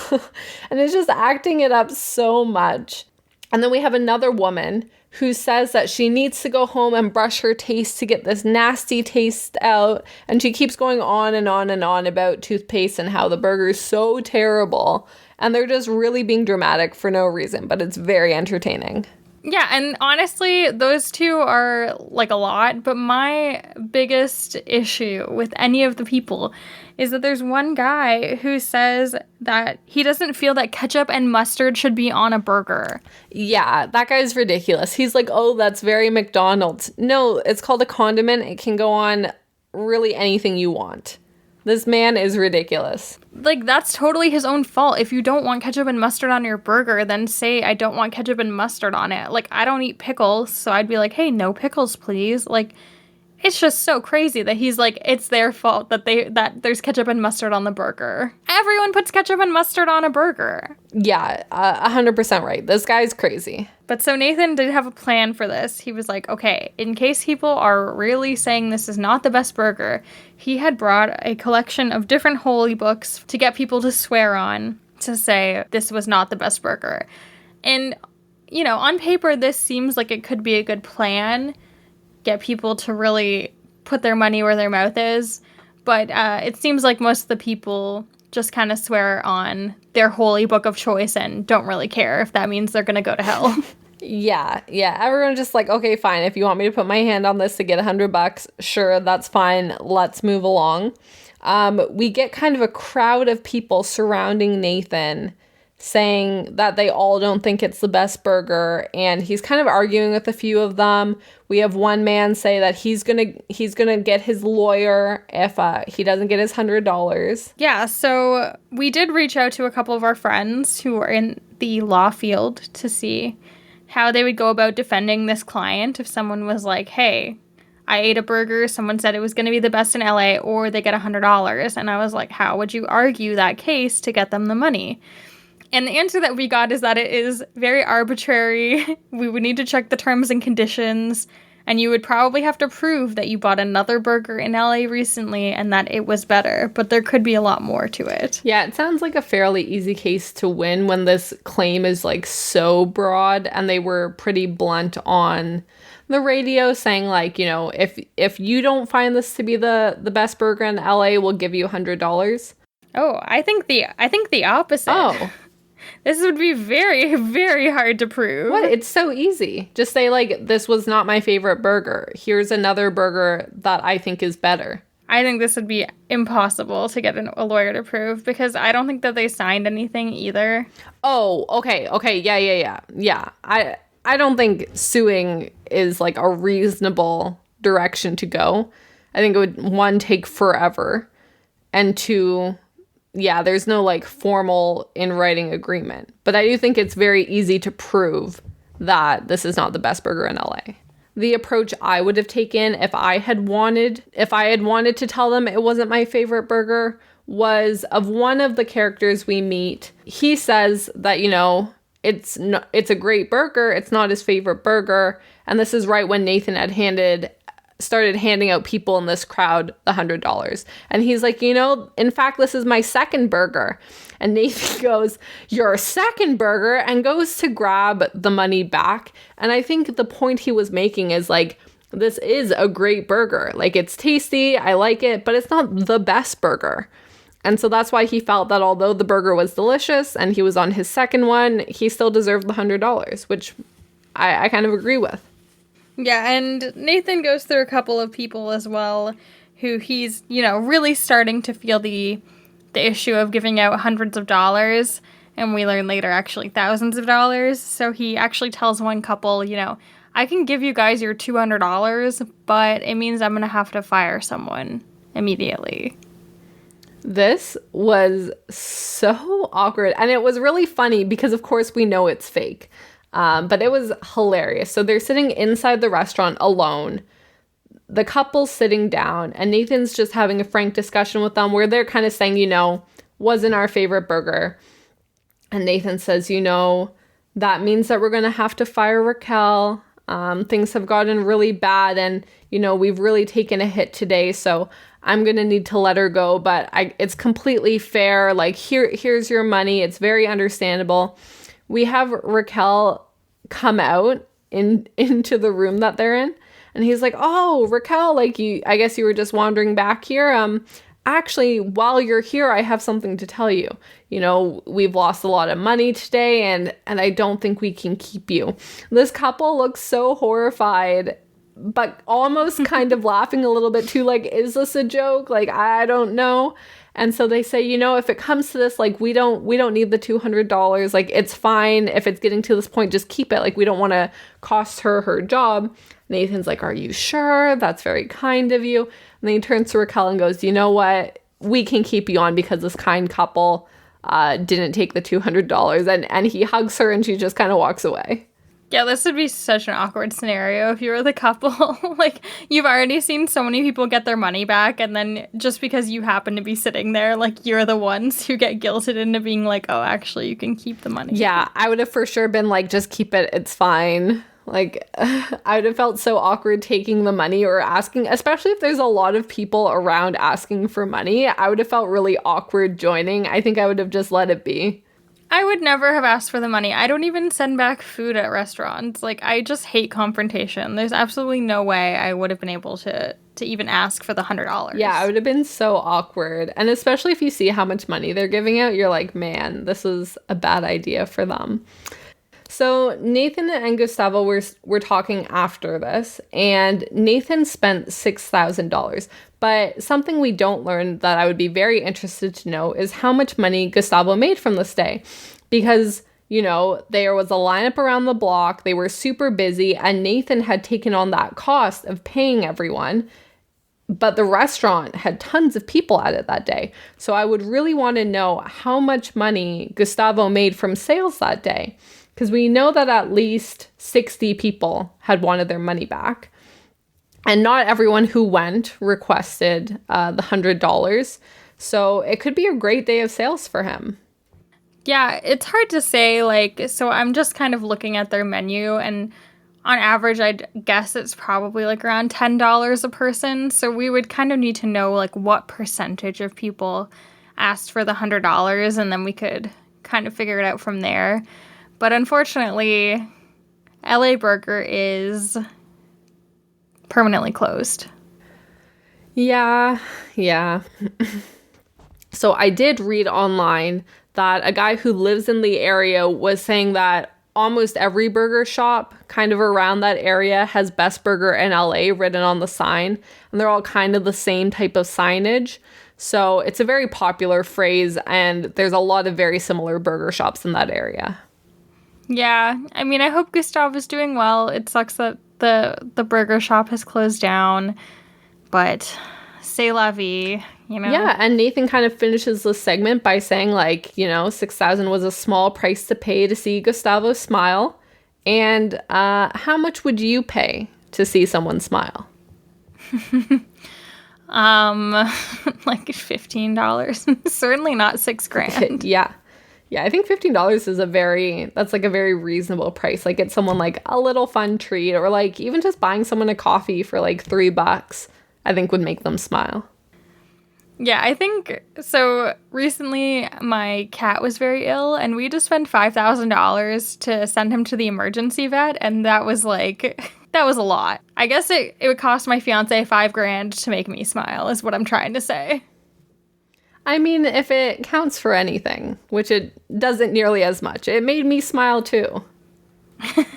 and is just acting it up so much. And then we have another woman who says that she needs to go home and brush her teeth to get this nasty taste out. And she keeps going on and on and on about toothpaste and how the burger is so terrible. And they're just really being dramatic for no reason, but it's very entertaining. Yeah, and honestly, those two are like a lot, but my biggest issue with any of the people is that there's one guy who says that he doesn't feel that ketchup and mustard should be on a burger. Yeah, that guy's ridiculous. He's like, oh, that's very McDonald's. No, it's called a condiment. It can go on really anything you want. This man is ridiculous. Like, that's totally his own fault. If you don't want ketchup and mustard on your burger, then say, I don't want ketchup and mustard on it. Like, I don't eat pickles, so I'd be like, hey, no pickles, please. Like, it's just so crazy that he's like, it's their fault that there's ketchup and mustard on the burger. Everyone puts ketchup and mustard on a burger. Yeah, 100% right. This guy's crazy. But so Nathan did have a plan for this. He was like, okay, in case people are really saying this is not the best burger, he had brought a collection of different holy books to get people to swear on to say this was not the best burger. And, you know, on paper, this seems like it could be a good plan. Get people to really put their money where their mouth is. But it seems like most of the people just kind of swear on their holy book of choice and don't really care if that means they're going to go to hell. Yeah. Everyone's just like, okay, fine. If you want me to put my hand on this to get $100, sure, that's fine. Let's move along. We get kind of a crowd of people surrounding Nathan saying that they all don't think it's the best burger, and he's kind of arguing with a few of them. We have one man say that he's gonna get his lawyer if he doesn't get his $100. Yeah, so we did reach out to a couple of our friends who are in the law field to see how they would go about defending this client if someone was like, hey, I ate a burger, someone said it was going to be the best in LA, or they get $100. And I was like, how would you argue that case to get them the money? And the answer that we got is that it is very arbitrary. We would need to check the terms and conditions And you would probably have to prove that you bought another burger in LA recently and that it was better, but there could be a lot more to it. Yeah, it sounds like a fairly easy case to win when this claim is like so broad, and they were pretty blunt on the radio saying like, you know, if you don't find this to be the best burger in LA, we'll give you $100. Oh, I think the opposite. Oh. This would be very, very hard to prove. What? It's so easy. Just say, like, this was not my favorite burger. Here's another burger that I think is better. I think this would be impossible to get a lawyer to prove because I don't think that they signed anything either. Oh, okay. Yeah. I don't think suing is, like, a reasonable direction to go. I think it would, one, take forever, and two, yeah, there's no like formal in writing agreement. But I do think it's very easy to prove that this is not the best burger in LA. The approach I would have taken if I had wanted to tell them it wasn't my favorite burger was of one of the characters we meet. He says that, you know, it's a great burger, it's not his favorite burger, and this is right when Nathan had started handing out people in this crowd $100. And he's like, you know, in fact, this is my second burger. And Nathan goes, your second burger, and goes to grab the money back. And I think the point he was making is like, this is a great burger. Like, it's tasty, I like it, but it's not the best burger. And so that's why he felt that although the burger was delicious and he was on his second one, he still deserved the $100, which I kind of agree with. Yeah, and Nathan goes through a couple of people as well who he's, you know, really starting to feel the issue of giving out hundreds of dollars, and we learn later actually thousands of dollars. So he actually tells one couple, you know, I can give you guys your $200, but it means I'm going to have to fire someone immediately. This was so awkward, and it was really funny because, of course, we know it's fake. But it was hilarious. So they're sitting inside the restaurant alone. The couple's sitting down, and Nathan's just having a frank discussion with them where they're kind of saying, you know, wasn't our favorite burger. And Nathan says, you know, that means that we're going to have to fire Raquel. Things have gotten really bad, and, you know, we've really taken a hit today, so I'm going to need to let her go. But it's completely fair. Like, here's your money. It's very understandable. We have Raquel come out into the room that they're in, and he's like, oh, Raquel, like, I guess you were just wandering back here. Actually, while you're here, I have something to tell you. You know, we've lost a lot of money today, and I don't think we can keep you. This couple looks so horrified, but almost kind of laughing a little bit too, like, is this a joke? Like, I don't know. And so they say, you know, if it comes to this, like, we don't need the $200. Like, it's fine. If it's getting to this point, just keep it. Like, we don't want to cost her job. Nathan's like, are you sure? That's very kind of you. And then he turns to Raquel and goes, you know what? We can keep you on because this kind couple didn't take the $200. And he hugs her, and she just kind of walks away. Yeah, this would be such an awkward scenario if you were the couple. Like, you've already seen so many people get their money back, and then just because you happen to be sitting there, like, you're the ones who get guilted into being like, oh, actually, you can keep the money. Yeah, I would have for sure been like, just keep it, it's fine. Like, I would have felt so awkward taking the money or asking, especially if there's a lot of people around asking for money. I would have felt really awkward joining. I think I would have just let it be. I would never have asked for the money. I don't even send back food at restaurants. Like, I just hate confrontation. There's absolutely no way I would have been able to even ask for the $100. Yeah, I would have been so awkward. And especially if you see how much money they're giving out, you're like, man, this is a bad idea for them. So Nathan and Gustavo were talking after this, and Nathan spent $6,000. But something we don't learn that I would be very interested to know is how much money Gustavo made from this day. Because, you know, there was a lineup around the block, they were super busy, and Nathan had taken on that cost of paying everyone. But the restaurant had tons of people at it that day. So I would really want to know how much money Gustavo made from sales that day. Because we know that at least 60 people had wanted their money back. And not everyone who went requested the $100. So it could be a great day of sales for him. Yeah, it's hard to say, like, so I'm just kind of looking at their menu, and on average, I'd guess it's probably like around $10 a person. So we would kind of need to know like what percentage of people asked for the $100, and then we could kind of figure it out from there. But unfortunately, LA Burger is permanently closed. Yeah. So I did read online that a guy who lives in the area was saying that almost every burger shop kind of around that area has Best Burger in LA written on the sign, and they're all kind of the same type of signage. So it's a very popular phrase, and there's a lot of very similar burger shops in that area. Yeah, I mean, I hope Gustav is doing well. It sucks that the burger shop has closed down, but c'est la vie, you know? Yeah, and Nathan kind of finishes this segment by saying, like, you know, $6,000 was a small price to pay to see Gustavo smile. And how much would you pay to see someone smile? Like $15. Certainly not $6,000. Yeah, I think $15 is a very reasonable price. Like, get someone like a little fun treat, or like even just buying someone a coffee for like $3, I think would make them smile. Yeah, I think so. Recently, my cat was very ill, and we just spent $5,000 to send him to the emergency vet, and that was a lot. I guess it would cost my fiance $5,000 to make me smile, is what I'm trying to say. I mean, if it counts for anything, which it doesn't nearly as much, it made me smile too.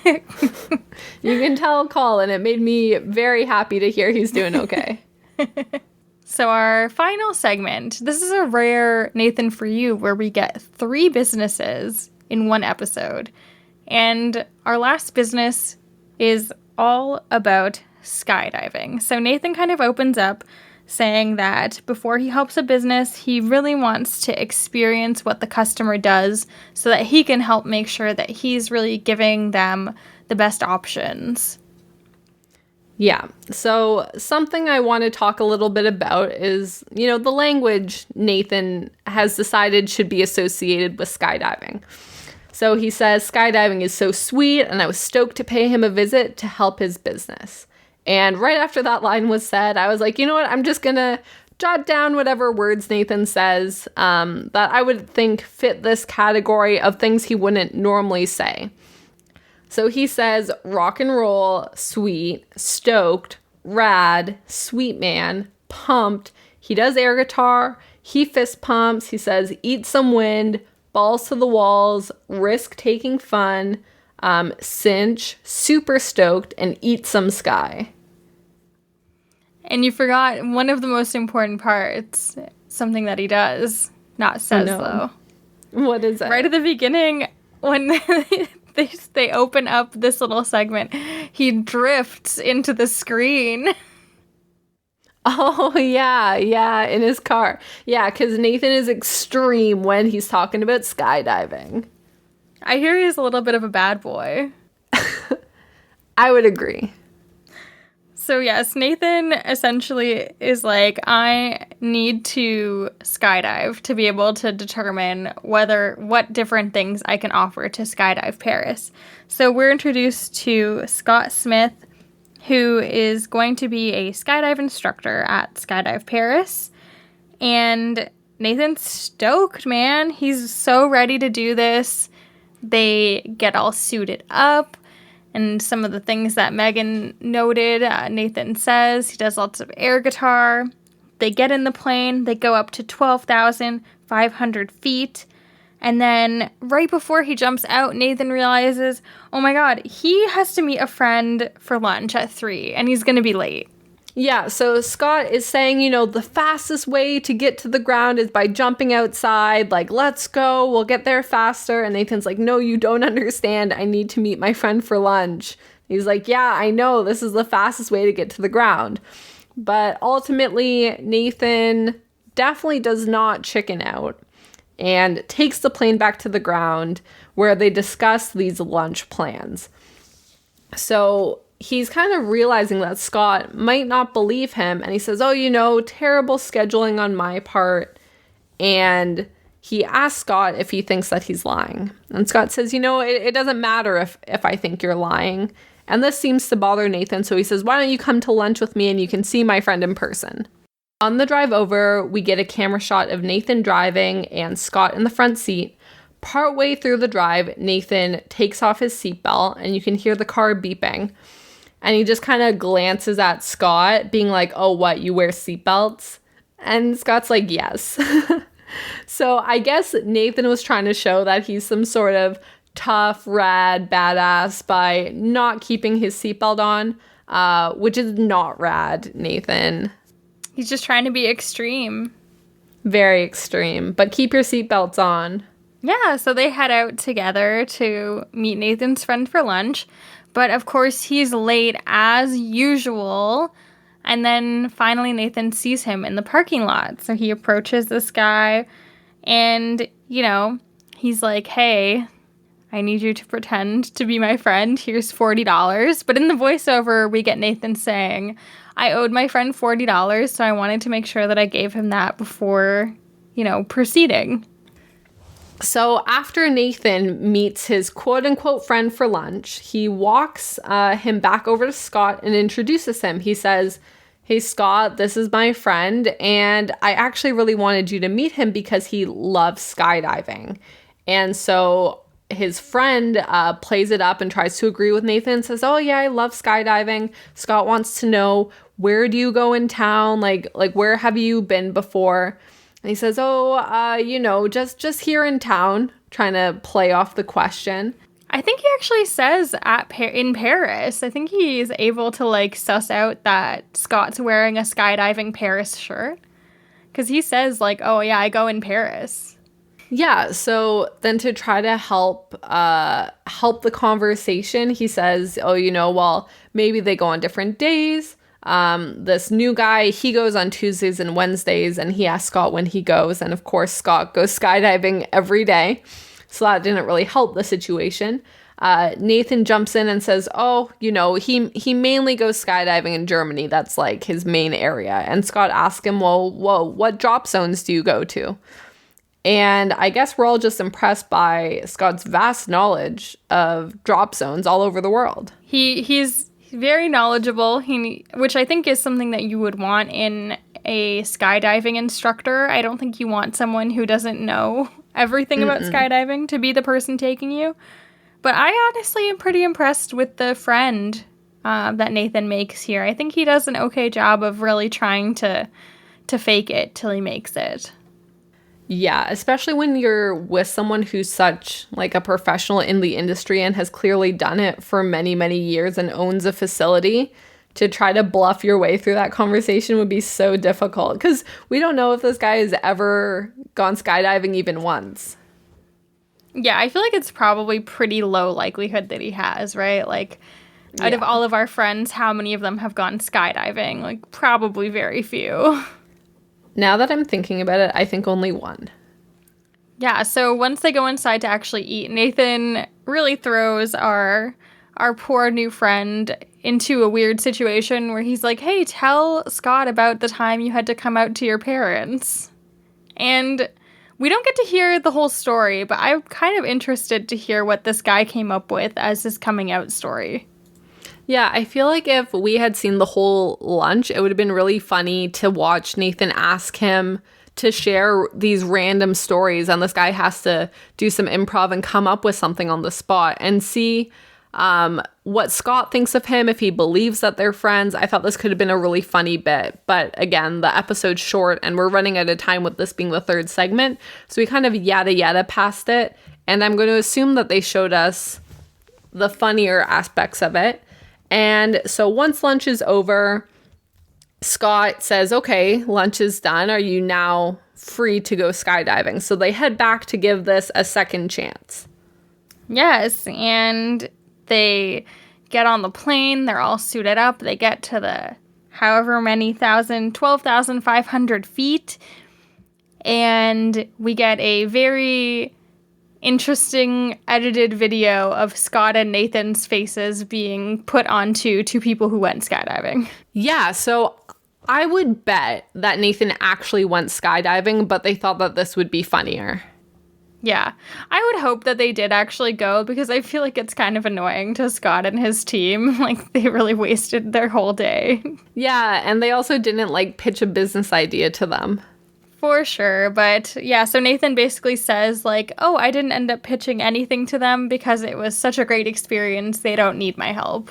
You can tell Colin, it made me very happy to hear he's doing okay. So our final segment, this is a rare Nathan for You, where we get 3 businesses in one episode. And our last business is all about skydiving. So Nathan kind of opens up saying that before he helps a business, he really wants to experience what the customer does so that he can help make sure that he's really giving them the best options. Yeah, so something I want to talk a little bit about is, you know, the language Nathan has decided should be associated with skydiving. So he says, skydiving is so sweet, and I was stoked to pay him a visit to help his business. And right after that line was said, I was like, you know what, I'm just going to jot down whatever words Nathan says that I would think fit this category of things he wouldn't normally say. So he says rock and roll, sweet, stoked, rad, sweet man, pumped. He does air guitar. He fist pumps. He says eat some wind, balls to the walls, risk taking fun, cinch, super stoked, and eat some sky. And you forgot one of the most important parts, something that he does, not says though. What is that? Right at the beginning, when they open up this little segment, he drifts into the screen. Oh, yeah, in his car. Yeah, because Nathan is extreme when he's talking about skydiving. I hear he's a little bit of a bad boy. I would agree. So yes, Nathan essentially is like, I need to skydive to be able to determine what different things I can offer to Skydive Paris. So we're introduced to Scott Smith, who is going to be a skydive instructor at Skydive Paris. And Nathan's stoked, man. He's so ready to do this. They get all suited up. And some of the things that Meagan noted, Nathan says he does lots of air guitar. They get in the plane. They go up to 12,500 feet. And then right before he jumps out, Nathan realizes, oh my God, he has to meet a friend for lunch at 3, and he's going to be late. Yeah, so Scott is saying, you know, the fastest way to get to the ground is by jumping outside. Like, let's go, we'll get there faster. And Nathan's like, no, you don't understand. I need to meet my friend for lunch. He's like, yeah, I know, this is the fastest way to get to the ground. But ultimately, Nathan definitely does not chicken out and takes the plane back to the ground where they discuss these lunch plans. So he's kind of realizing that Scott might not believe him, and he says, oh, you know, terrible scheduling on my part. And he asks Scott if he thinks that he's lying. And Scott says, you know, it doesn't matter if I think you're lying. And this seems to bother Nathan, so he says, why don't you come to lunch with me and you can see my friend in person? On the drive over, we get a camera shot of Nathan driving and Scott in the front seat. Partway through the drive, Nathan takes off his seatbelt and you can hear the car beeping. And he just kind of glances at Scott, being like, oh, what, you wear seatbelts? And Scott's like, yes. So I guess Nathan was trying to show that he's some sort of tough, rad, badass by not keeping his seatbelt on, which is not rad, Nathan. He's just trying to be extreme. Very extreme. But keep your seatbelts on. Yeah, so they head out together to meet Nathan's friend for lunch. But of course, he's late as usual. And then finally, Nathan sees him in the parking lot. So he approaches this guy and, he's like, hey, I need you to pretend to be my friend. Here's $40. But in the voiceover, we get Nathan saying, I owed my friend $40, so I wanted to make sure that I gave him that before, proceeding. So after Nathan meets his quote-unquote friend for lunch, he walks him back over to Scott and introduces him. He says, hey, Scott, this is my friend, and I actually really wanted you to meet him because he loves skydiving. And so his friend plays it up and tries to agree with Nathan and says, oh, yeah, I love skydiving. Scott wants to know, where do you go in town? Like where have you been before? And he says, just here in town, trying to play off the question. I think he actually says in Paris. I think he's able to, suss out that Scott's wearing a skydiving Paris shirt. Because he says, oh, yeah, I go in Paris. Yeah, so then to try to help the conversation, he says, well, maybe they go on different days. This new guy, he goes on Tuesdays and Wednesdays, and he asks Scott when he goes. And of course, Scott goes skydiving every day. So that didn't really help the situation. Nathan jumps in and says, he mainly goes skydiving in Germany. That's his main area. And Scott asks him, well, what drop zones do you go to? And I guess we're all just impressed by Scott's vast knowledge of drop zones all over the world. He's very knowledgeable, which I think is something that you would want in a skydiving instructor. I don't think you want someone who doesn't know everything about skydiving to be the person taking you. But I honestly am pretty impressed with the friend that Nathan makes here. I think he does an okay job of really trying to fake it till he makes it. Yeah, especially when you're with someone who's such a professional in the industry and has clearly done it for many, many years and owns a facility. To try to bluff your way through that conversation would be so difficult because we don't know if this guy has ever gone skydiving even once. Yeah, I feel like it's probably pretty low likelihood that he has, right? Out of all of our friends, how many of them have gone skydiving? Probably very few. Now that I'm thinking about it, I think only one. Yeah, so once they go inside to actually eat, Nathan really throws our poor new friend into a weird situation where he's like, hey, tell Scott about the time you had to come out to your parents. And we don't get to hear the whole story, but I'm kind of interested to hear what this guy came up with as his coming out story. Yeah, I feel like if we had seen the whole lunch, it would have been really funny to watch Nathan ask him to share these random stories, and this guy has to do some improv and come up with something on the spot and see what Scott thinks of him, if he believes that they're friends. I thought this could have been a really funny bit, but again, the episode's short and we're running out of time with this being the third segment, so we kind of yada past it, and I'm going to assume that they showed us the funnier aspects of it. And so once lunch is over, Scott says, okay, lunch is done. Are you now free to go skydiving? So they head back to give this a second chance. Yes, and they get on the plane. They're all suited up. They get to the however many 12,500 feet. And we get a very interesting edited video of Scott and Nathan's faces being put onto two people who went skydiving. Yeah, so I would bet that Nathan actually went skydiving, but they thought that this would be funnier. Yeah. I would hope that they did actually go because I feel like it's kind of annoying to Scott and his team. Like, they really wasted their whole day. Yeah, and they also didn't, like, pitch a business idea to them. For sure. But yeah, so Nathan basically says, like, oh, I didn't end up pitching anything to them because it was such a great experience. They don't need my help.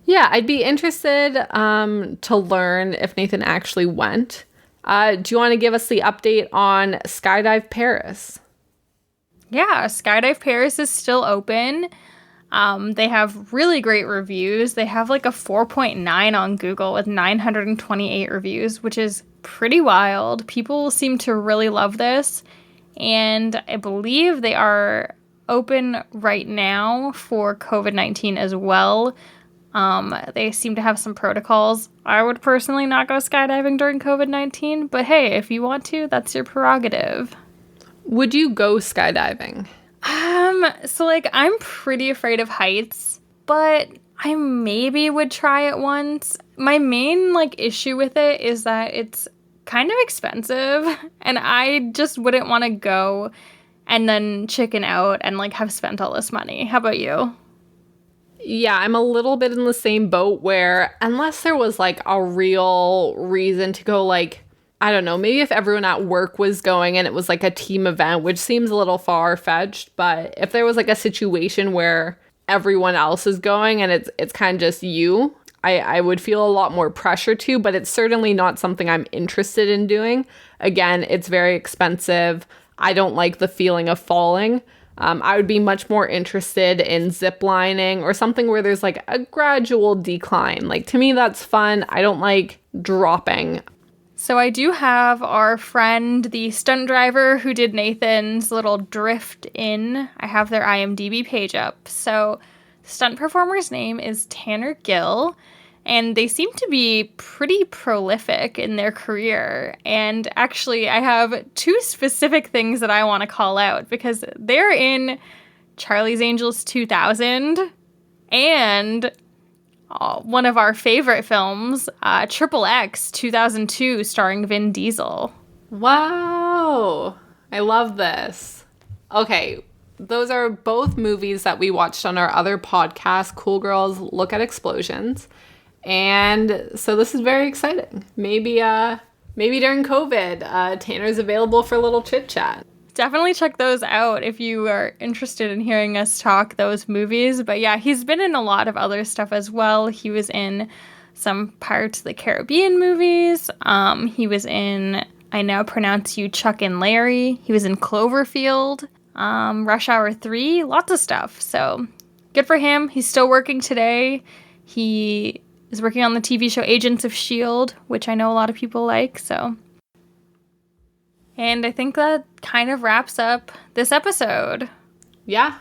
Yeah, I'd be interested to learn if Nathan actually went. Do you want to give us the update on Skydive Paris? Yeah, Skydive Paris is still open. They have really great reviews. They have like a 4.9 on Google with 928 reviews, which is pretty wild. People seem to really love this. And I believe they are open right now for COVID-19 as well. They seem to have some protocols. I would personally not go skydiving during COVID-19, but hey, if you want to, that's your prerogative. Would you go skydiving? So like I'm pretty afraid of heights, but I maybe would try it once. My main like issue with it is that it's kind of expensive and I just wouldn't want to go and then chicken out and like have spent all this money. How about you? Yeah, I'm a little bit in the same boat where unless there was like a real reason to go, like, I don't know, maybe if everyone at work was going and it was like a team event, which seems a little far-fetched, but if there was like a situation where everyone else is going and it's kind of just you, I would feel a lot more pressure to, but it's certainly not something I'm interested in doing. Again, it's very expensive. I don't like the feeling of falling. I would be much more interested in zip lining or something where there's like a gradual decline. Like, to me, that's fun. I don't like dropping. So I do have our friend, the stunt driver who did Nathan's little drift in. I have their IMDb page up. So the stunt performer's name is Tanner Gill, and they seem to be pretty prolific in their career. And actually, I have two specific things that I want to call out because they're in Charlie's Angels 2000 and one of our favorite films, X 2002, starring Vin Diesel. Wow. I love this. Okay, those are both movies that we watched on our other podcast, Cool Girls Look at Explosions. And so this is very exciting. Maybe during COVID, Tanner's available for a little chit chat. Definitely check those out if you are interested in hearing us talk those movies. But yeah, he's been in a lot of other stuff as well. He was in some Pirates of the Caribbean movies. He was in I Now Pronounce You Chuck and Larry. He was in Cloverfield, Rush Hour 3, lots of stuff. So good for him. He's still working today. He is working on the TV show Agents of S.H.I.E.L.D., which I know a lot of people like, so. And I think that kind of wraps up this episode. Yeah.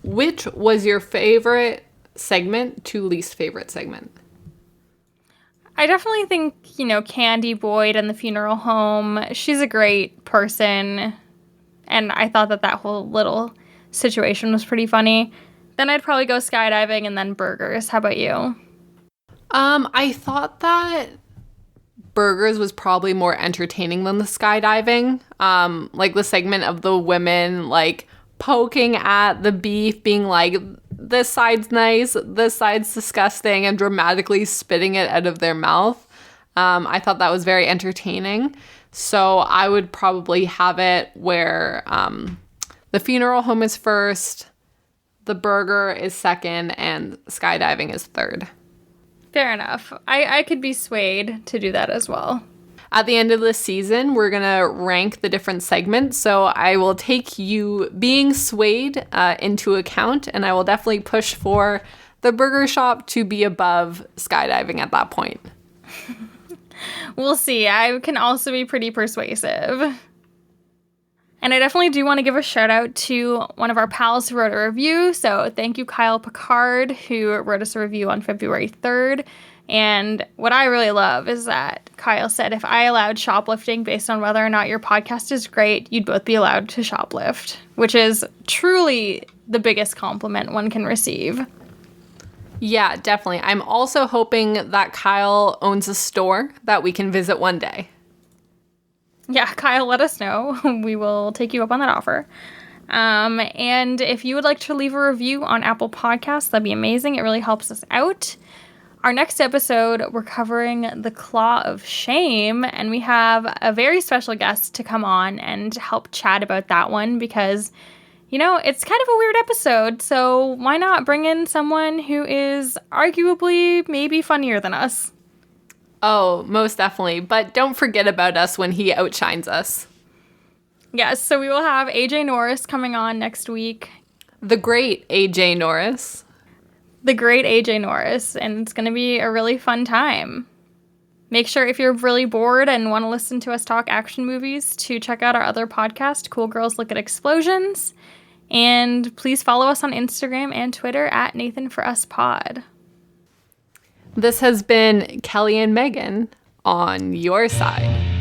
Which was your favorite segment to least favorite segment? I definitely think, Candy Boyd and the funeral home, she's a great person. And I thought that whole little situation was pretty funny. Then I'd probably go skydiving and then burgers. How about you? I thought that burgers was probably more entertaining than the skydiving. Like the segment of the women like poking at the beef, being like, this side's nice, this side's disgusting, and dramatically spitting it out of their mouth. I thought that was very entertaining. So I would probably have it where the funeral home is first, the burger is second, and skydiving is third. Fair enough. I could be swayed to do that as well. At the end of this season, we're going to rank the different segments. So I will take you being swayed into account, and I will definitely push for the burger shop to be above skydiving at that point. We'll see. I can also be pretty persuasive. And I definitely do want to give a shout out to one of our pals who wrote a review. So thank you, Kyle Picard, who wrote us a review on February 3rd. And what I really love is that Kyle said, if I allowed shoplifting based on whether or not your podcast is great, you'd both be allowed to shoplift, which is truly the biggest compliment one can receive. Yeah, definitely. I'm also hoping that Kyle owns a store that we can visit one day. Yeah, Kyle, let us know. We will take you up on that offer. And if you would like to leave a review on Apple Podcasts, that'd be amazing. It really helps us out. Our next episode, we're covering The Claw of Shame, and we have a very special guest to come on and help chat about that one because, you know, it's kind of a weird episode, so why not bring in someone who is arguably maybe funnier than us? Oh, most definitely. But don't forget about us when he outshines us. Yes, so we will have AJ Norris coming on next week. The great AJ Norris. The great AJ Norris, and it's going to be a really fun time. Make sure if you're really bored and want to listen to us talk action movies to check out our other podcast, Cool Girls Look at Explosions. And please follow us on Instagram and Twitter at NathanForUsPod. This has been Kelly and Meagan on your side.